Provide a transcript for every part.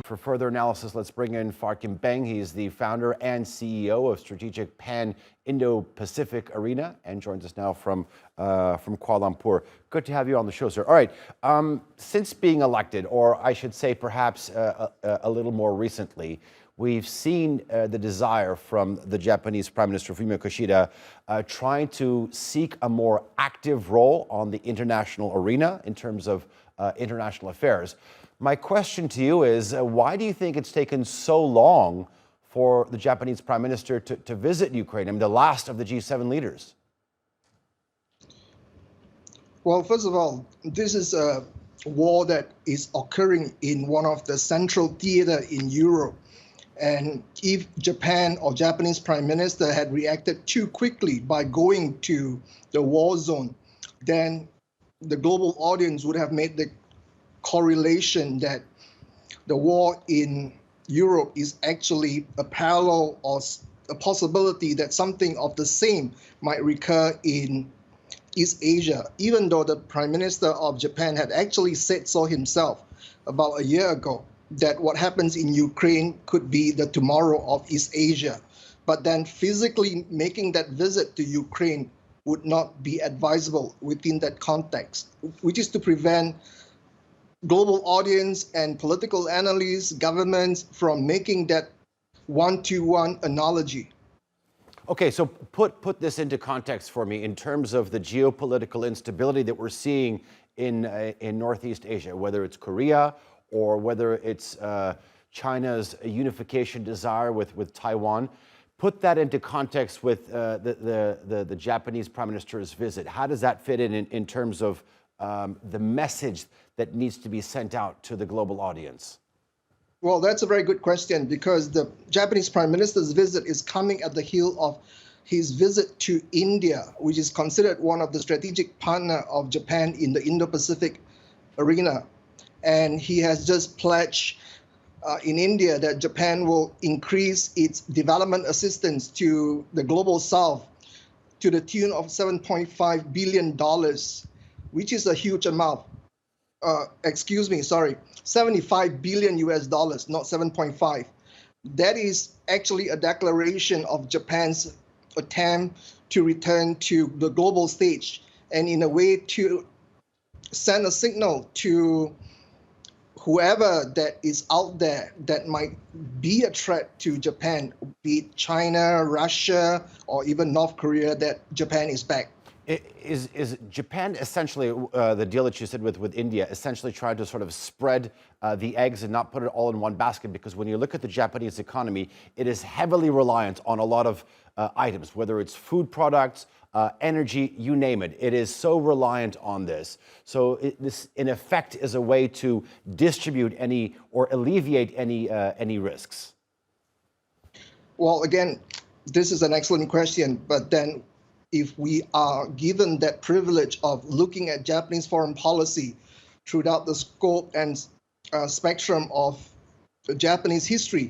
For further analysis, let's bring in Phar Kim Beng. He's the founder and CEO of Strategic Pan Indo-Pacific Arena and joins us now from Kuala Lumpur. Good to have you on the show, sir. All right. Since being elected, or I should say perhaps a little more recently, we've seen the desire from the Japanese Prime Minister Fumio Kishida trying to seek a more active role on the international arena in terms of international affairs. My question to you is, why do you think it's taken so long for the Japanese Prime Minister to visit Ukraine? I mean, the last of the G7 leaders. Well, first of all, this is a war that is occurring in one of the central theater in Europe. And if Japan or Japanese Prime Minister had reacted too quickly by going to the war zone, then the global audience would have made the correlation that the war in Europe is actually a parallel or a possibility that something of the same might recur in East Asia, even though the Prime Minister of Japan had actually said so himself about a year ago, that what happens in Ukraine could be the tomorrow of East Asia. But then physically making that visit to Ukraine would not be advisable within that context, which is to prevent global audience and political analysts, governments from making that one-to-one analogy. Okay, so put this into context for me in terms of the geopolitical instability that we're seeing in Northeast Asia, whether it's Korea or whether it's China's unification desire with Taiwan. Put that into context with the Japanese Prime Minister's visit. How does that fit in terms of the message that needs to be sent out to the global audience? Well, that's a very good question, because the Japanese Prime Minister's visit is coming at the heel of his visit to India, which is considered one of the strategic partners of Japan in the Indo-Pacific arena. And he has just pledged in India that Japan will increase its development assistance to the global south to the tune of $7.5 billion, which is a huge amount. 75 billion US dollars, not 7.5. That is actually a declaration of Japan's attempt to return to the global stage, and in a way to send a signal to whoever that is out there that might be a threat to Japan, be it China, Russia, or even North Korea, that Japan is back. Is Japan essentially, the deal that you said with India, essentially trying to sort of spread the eggs and not put it all in one basket? Because when you look at the Japanese economy, it is heavily reliant on a lot of items, whether it's food products, energy, you name it. It is so reliant on this. So this, in effect, is a way to distribute any or alleviate any risks. Well, again, this is an excellent question, but then if we are given that privilege of looking at Japanese foreign policy throughout the scope and spectrum of the Japanese history,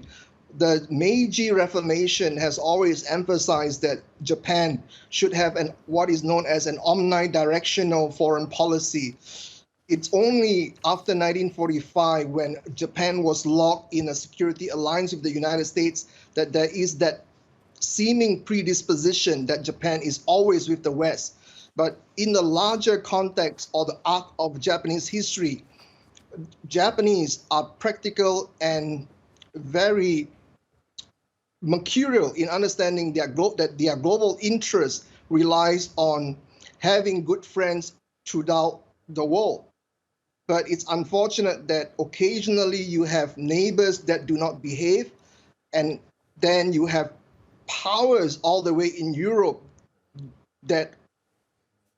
the Meiji Reformation has always emphasized that Japan should have what is known as an omnidirectional foreign policy. It's only after 1945, when Japan was locked in a security alliance with the United States, that there is that seeming predisposition that Japan is always with the West. But in the larger context or the arc of Japanese history, Japanese are practical and very mercurial in understanding that their global interest relies on having good friends throughout the world. But it's unfortunate that occasionally you have neighbors that do not behave, and then you have powers all the way in Europe that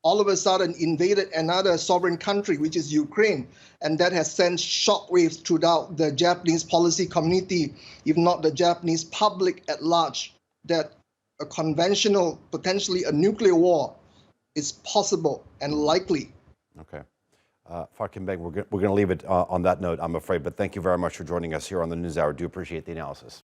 all of a sudden invaded another sovereign country, which is Ukraine, and that has sent shockwaves throughout the Japanese policy community, if not the Japanese public at large, that a conventional, potentially a nuclear war is possible and likely. Okay. Phar Kim Beng, we're going to leave it on that note, I'm afraid, but thank you very much for joining us here on the NewsHour. Do appreciate the analysis.